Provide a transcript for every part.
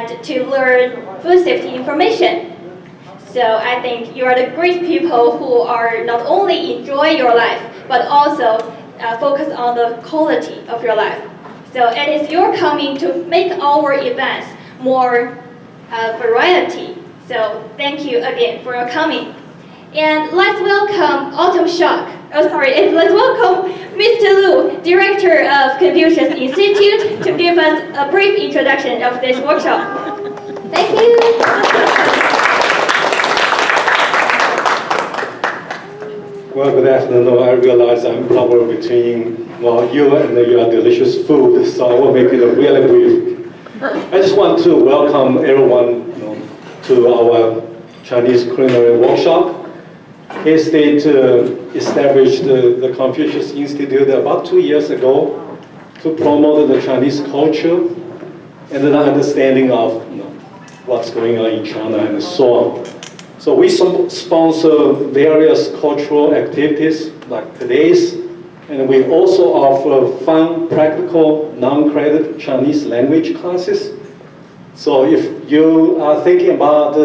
and to learn food safety information. So I think you are the great people who are not only enjoy your life, but also focus on the quality of your life. So it is your coming to make our events more variety. So thank you again for your coming. And let's welcome Autumn Shock. Let's welcome Mr. Lu, Director of Confucius Institute, to give us a brief introduction of this workshop. Thank you. Well, good afternoon. I realize I'm probably between you and your delicious food, so I will make it really brief. I just want to welcome everyone to our Chinese culinary workshop. K-State established the Confucius Institute about 2 years ago to promote the Chinese culture and the understanding of what's going on in China and so on. So we sponsor various cultural activities like today's, and we also offer fun, practical, non-credit Chinese language classes. So if you are thinking about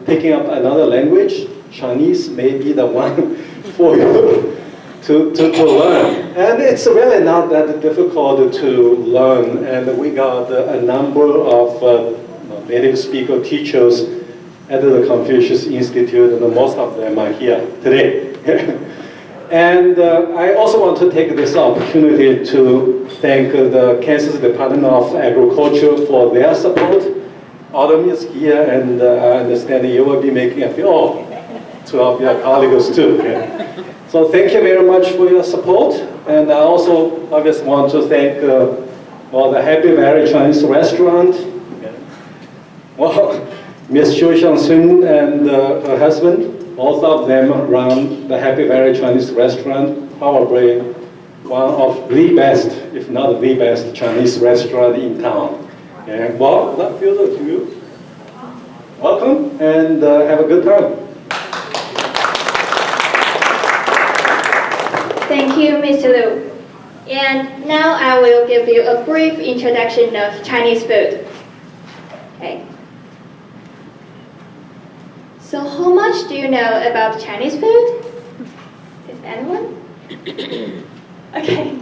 picking up another language, Chinese may be the one for you to learn. And it's really not that difficult to learn, and we got a number of native speaker teachers at the Confucius Institute, and most of them are here today. And I also want to take this opportunity to thank the Kansas Department of Agriculture for their support. Autumn is here, and I understand you will be making a few, 12 your colleagues too. So thank you very much for your support. And I also obviously want to thank the Happy Valley Chinese Restaurant. Well, Ms. Xu Xiangxun and her husband, both of them run the Happy Valley Chinese Restaurant, probably one of the best, if not the best, Chinese restaurant in town. And well, without further ado, welcome and have a good time. Thank you, Mr. Lu. And now I will give you a brief introduction of Chinese food. Okay. So how much do you know about Chinese food? Is anyone? Okay.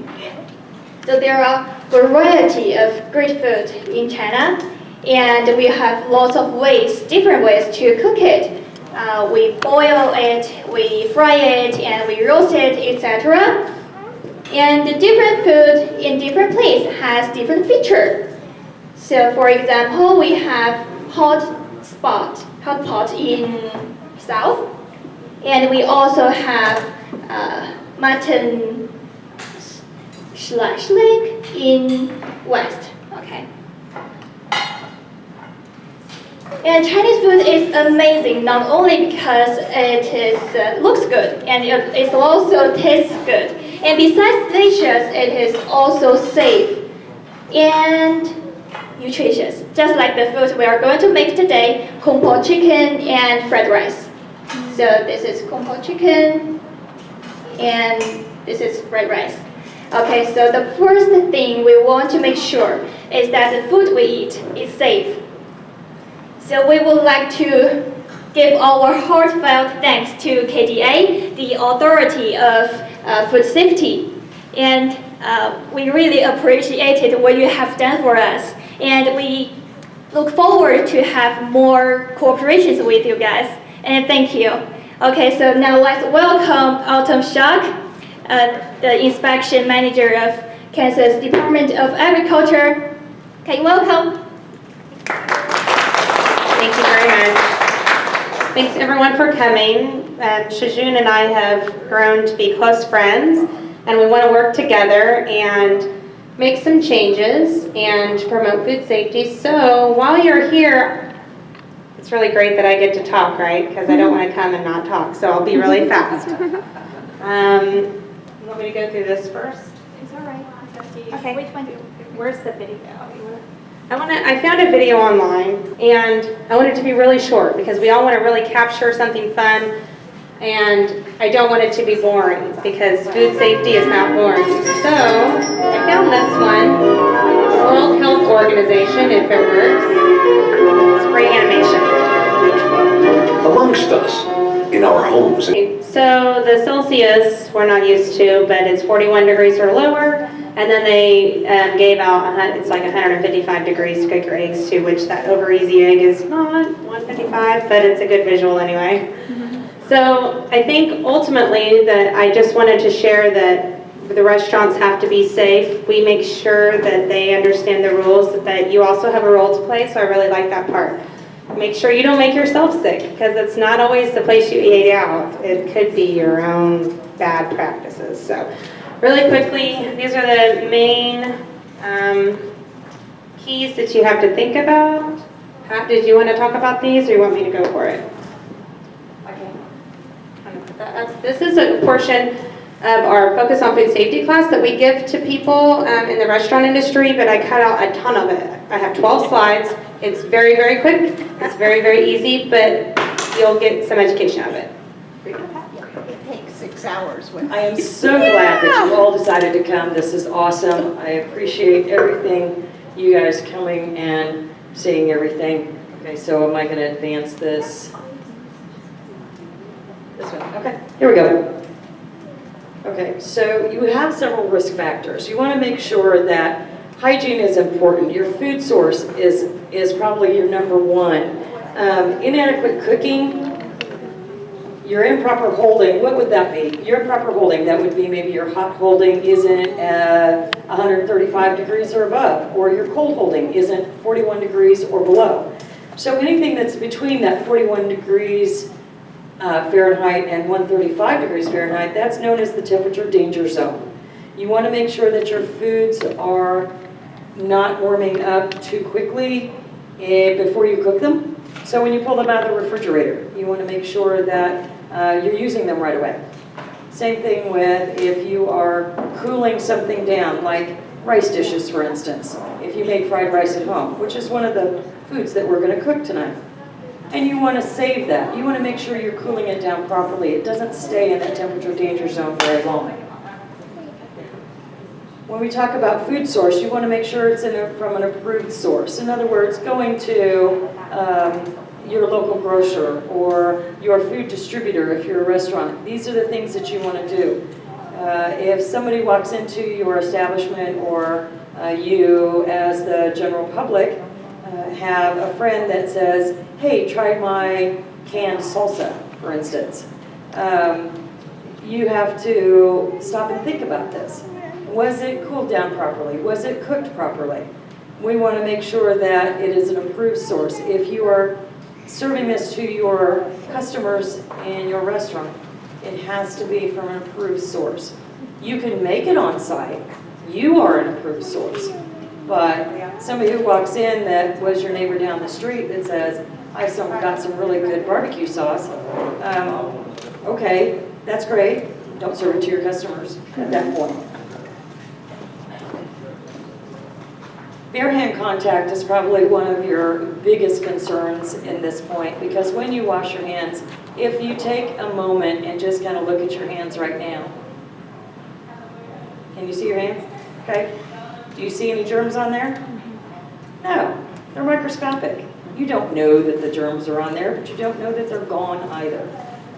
So there are a variety of great food in China, and we have lots of ways, different ways to cook it. We boil it, we fry it, and we roast it, etc. And the different food in different places has different feature. So for example, we have hot pot in south, and we also have mutton slash leg in west. Okay. And Chinese food is amazing, not only because it looks good, and it also tastes good. And besides delicious, it is also safe and nutritious. Just like the food we are going to make today, kung po chicken and fried rice. So this is kung po chicken, and this is fried rice. Okay, so the first thing we want to make sure is that the food we eat is safe. So we would like to give our heartfelt thanks to KDA, the authority of food safety. And we really appreciated what you have done for us. And we look forward to have more cooperations with you guys. And thank you. Okay, so now let's welcome Autumn Shock, the inspection manager of Kansas Department of Agriculture. Okay, welcome. Thank you very much. Thanks everyone for coming. Shijun and I have grown to be close friends, and we want to work together and make some changes and promote food safety. So while you're here, it's really great that I get to talk, right? Because I don't want to come and not talk, so I'll be really fast. You want me to go through this first? It's all right. Okay. Which one? Where's the video? I found a video online, and I want it to be really short because we all want to really capture something fun, and I don't want it to be boring because food safety is not boring. So I found this one, World Health Organization, if it works. against us in our homes. So the Celsius we're not used to, but it's 41 degrees or lower. And then they gave out, it's like 155 degrees to cook your eggs to, which that over easy egg is not 155, but it's a good visual anyway. So I think ultimately that I just wanted to share that the restaurants have to be safe. We make sure that they understand the rules, that you also have a role to play, so I really like that part. Make sure you don't make yourself sick, because it's not always the place you ate out. It could be your own bad practices. So really quickly, these are the main keys that you have to think about. Did you want to talk about these, or you want me to go for it? Okay. I'm gonna put that up. This is a portion of our Focus on Food Safety class that we give to people in the restaurant industry, but I cut out a ton of it. I have 12 slides. It's very, very quick. It's very, very easy, but you'll get some education out of it. It takes 6 hours. I am so glad that you all decided to come. This is awesome. I appreciate everything, you guys coming and seeing everything. Okay, so am I going to advance this? This one. Okay, here we go. Okay, so you have several risk factors. You want to make sure that hygiene is important. Your food source is probably your number one. Inadequate cooking, your improper holding, what would that be? Your improper holding, that would be maybe your hot holding isn't 135 degrees or above, or your cold holding isn't 41 degrees or below. So anything that's between that 41 degrees Fahrenheit and 135 degrees Fahrenheit, that's known as the temperature danger zone. You want to make sure that your foods are not warming up too quickly before you cook them. So when you pull them out of the refrigerator, you want to make sure that you're using them right away. Same thing with if you are cooling something down, like rice dishes, for instance. If you make fried rice at home, which is one of the foods that we're going to cook tonight. And you want to save that. You want to make sure you're cooling it down properly. It doesn't stay in that temperature danger zone very long. When we talk about food source, you want to make sure it's from an approved source. In other words, going to your local grocer or your food distributor if you're a restaurant. These are the things that you want to do. If somebody walks into your establishment, or you as the general public have a friend that says, hey, try my canned salsa, for instance. You have to stop and think about this. Was it cooled down properly? Was it cooked properly? We want to make sure that it is an approved source. If you are serving this to your customers in your restaurant, it has to be from an approved source. You can make it on site. You are an approved source. But somebody who walks in that was your neighbor down the street that says, I've got some really good barbecue sauce. Okay, that's great. Don't serve it to your customers at that point. Bare hand contact is probably one of your biggest concerns in this point, because when you wash your hands, if you take a moment and just kind of look at your hands right now. Can you see your hands? Okay. Do you see any germs on there? No, they're microscopic. You don't know that the germs are on there, but you don't know that they're gone either.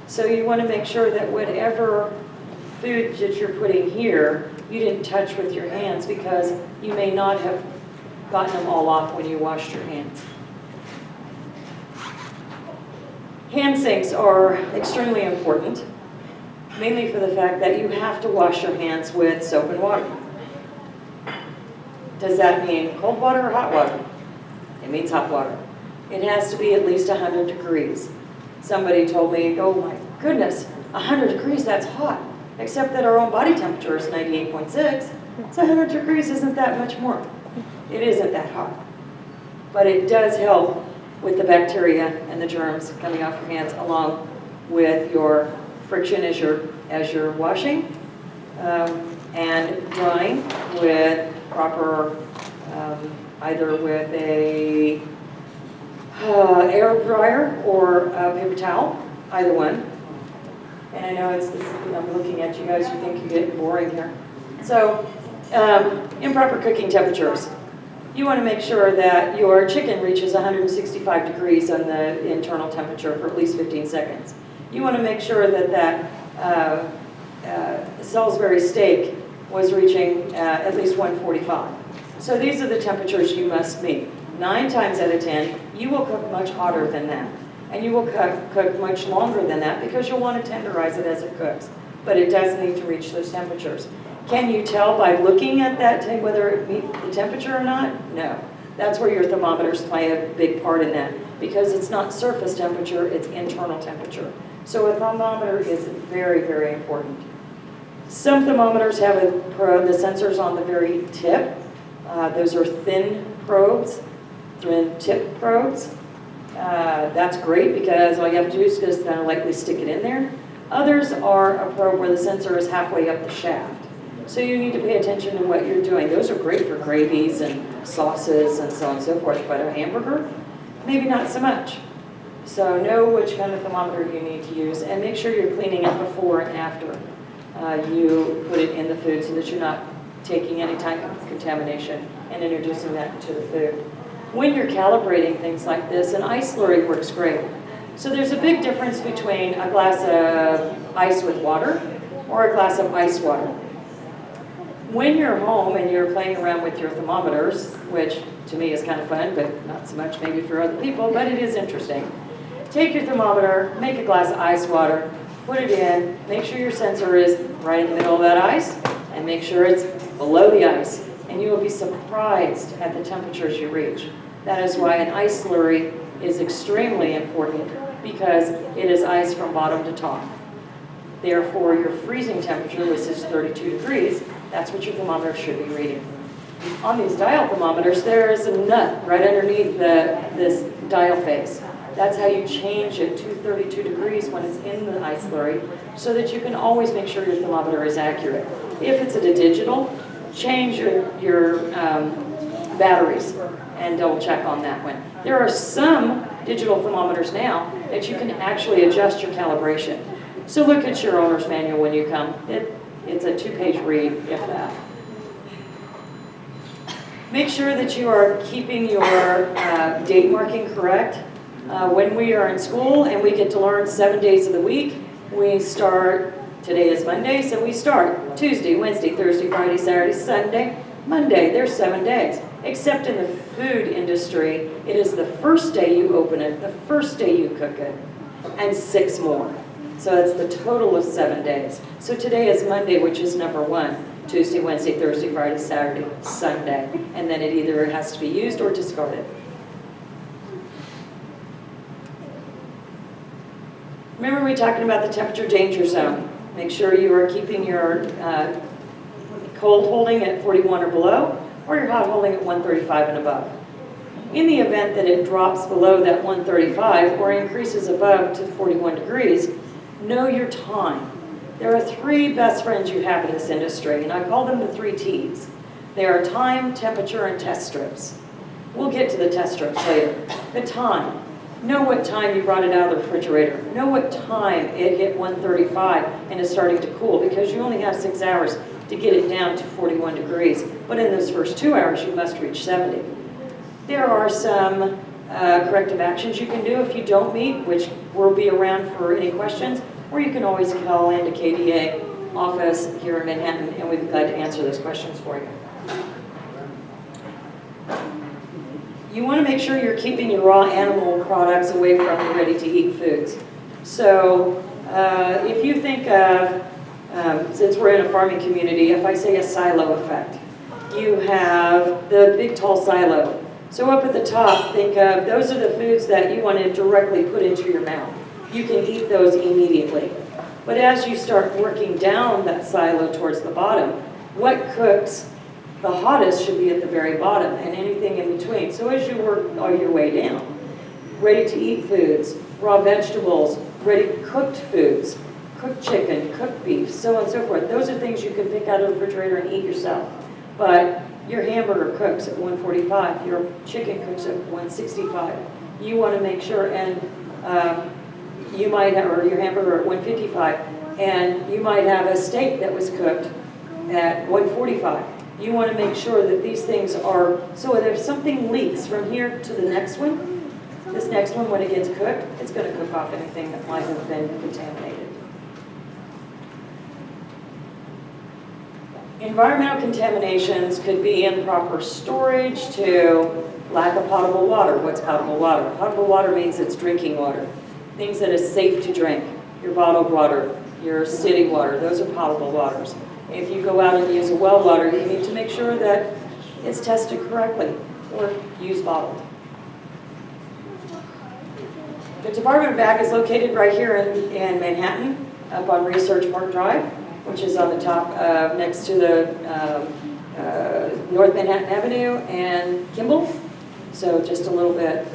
So you want to make sure that whatever food that you're putting here, you didn't touch with your hands, because you may not have gotten them all off when you washed your hands. Hand sinks are extremely important, mainly for the fact that you have to wash your hands with soap and water. Does that mean cold water or hot water? It means hot water. It has to be at least 100 degrees. Somebody told me, oh my goodness, 100 degrees, that's hot. Except that our own body temperature is 98.6. So 100 degrees isn't that much more. It isn't that hot. But it does help with the bacteria and the germs coming off your hands, along with your friction as you're washing, and drying with proper, either with a air dryer or a paper towel, either one. And I know I'm looking at you guys, you think you're getting boring here. So, improper cooking temperatures. You want to make sure that your chicken reaches 165 degrees on the internal temperature for at least 15 seconds. You want to make sure that Salisbury steak was reaching at least 145. So these are the temperatures you must meet. 9 times out of 10, you will cook much hotter than that. And you will cook much longer than that because you'll want to tenderize it as it cooks. But it does need to reach those temperatures. Can you tell by looking at that whether it meets the temperature or not? No. That's where your thermometers play a big part in that, because it's not surface temperature, it's internal temperature. So a thermometer is very, very important. Some thermometers have a probe, the sensor's on the very tip. Those are thin probes, thin tip probes. That's great because all you have to do is just kind of lightly stick it in there. Others are a probe where the sensor is halfway up the shaft. So you need to pay attention to what you're doing. Those are great for gravies and sauces and so on and so forth, but a hamburger, maybe not so much. So know which kind of thermometer you need to use, and make sure you're cleaning it before and after you put it in the food so that you're not taking any type of contamination and introducing that into the food. When you're calibrating things like this, an ice slurry works great. So there's a big difference between a glass of ice with water or a glass of ice water. When you're home and you're playing around with your thermometers, which to me is kind of fun, but not so much maybe for other people, but it is interesting. Take your thermometer, make a glass of ice water, put it in, make sure your sensor is right in the middle of that ice, and make sure it's below the ice. And you will be surprised at the temperatures you reach. That is why an ice slurry is extremely important, because it is ice from bottom to top. Therefore, your freezing temperature, which is 32 degrees, that's what your thermometer should be reading. On these dial thermometers, there is a nut right underneath this dial face. That's how you change it to 32 degrees when it's in the ice slurry, so that you can always make sure your thermometer is accurate. If it's at a digital, change your batteries and double check on that one. There are some digital thermometers now that you can actually adjust your calibration. So look at your owner's manual when you come. It's a 2-page read, if that. Make sure that you are keeping your date marking correct. When we are in school and we get to learn 7 days of the week, we start, today is Monday, so we start Tuesday, Wednesday, Thursday, Friday, Saturday, Sunday, Monday. There's 7 days. Except in the food industry, it is the first day you open it, the first day you cook it, and 6 more. So it's the total of 7 days. So today is Monday, which is number 1. Tuesday, Wednesday, Thursday, Friday, Saturday, Sunday. And then it either has to be used or discarded. Remember we were talking about the temperature danger zone. Make sure you are keeping your cold holding at 41 or below, or your hot holding at 135 and above. In the event that it drops below that 135 or increases above to 41 degrees, know your time. There are 3 best friends you have in this industry, and I call them the 3 T's. They are time, temperature, and test strips. We'll get to the test strips later. The time. Know what time you brought it out of the refrigerator. Know what time it hit 135 and is starting to cool, because you only have 6 hours to get it down to 41 degrees. But in those first 2 hours, you must reach 70. There are some corrective actions you can do if you don't meet, which will be around for any questions, or you can always call into KDA office here in Manhattan, and we'd be glad to answer those questions for you. You want to make sure you're keeping your raw animal products away from the ready-to-eat foods. So if you think of, since we're in a farming community, if I say a silo effect, you have the big tall silo. So up at the top, think of those are the foods that you want to directly put into your mouth. You can eat those immediately. But as you start working down that silo towards the bottom, what cooks the hottest should be at the very bottom, and anything in between. So as you work all your way down, ready-to-eat foods, raw vegetables, ready-cooked foods, cooked chicken, cooked beef, so on and so forth. Those are things you can pick out of the refrigerator and eat yourself. But your hamburger cooks at 145, your chicken cooks at 165. You want to make sure, and you might have, or your hamburger at 155, and you might have a steak that was cooked at 145. You want to make sure that these things are, so if something leaks from here to the next one, this next one, when it gets cooked, it's going to cook off anything that might have been contaminated. Environmental contaminations could be improper storage to lack of potable water. What's potable water? Potable water means it's drinking water. Things that is safe to drink. Your bottled water, your city water, those are potable waters. If you go out and use a well water, you need to make sure that it's tested correctly or use bottled. The Department of Ag is located right here in Manhattan, up on Research Park Drive, which is on the top next to the North Manhattan Avenue and Kimball. So just a little bit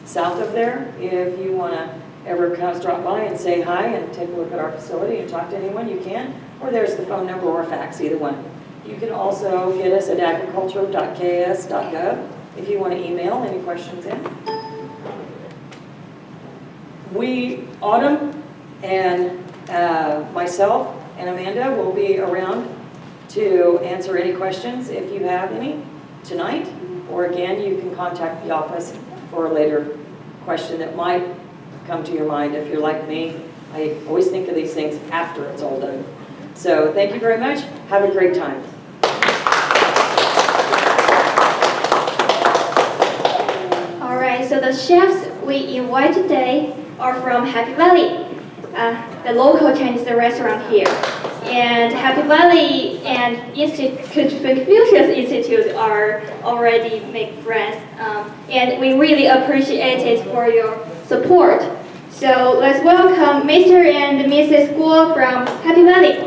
south of there. If you want to ever come drop by and say hi and take a look at our facility and talk to anyone, you can. Or there's the phone number or fax, either one. You can also get us at agriculture.kas.gov if you want to email any questions in. Autumn and myself and Amanda will be around to answer any questions if you have any tonight. Or again, you can contact the office for a later question that might come to your mind. If you're like me, I always think of these things after it's all done. So thank you very much. Have a great time. All right, so the chefs we invite today are from Happy Valley, the local Chinese restaurant here. And Happy Valley and Confucius Institute are already make friends, and we really appreciate it for your support. So let's welcome Mr. and Mrs. Guo from Happy Valley.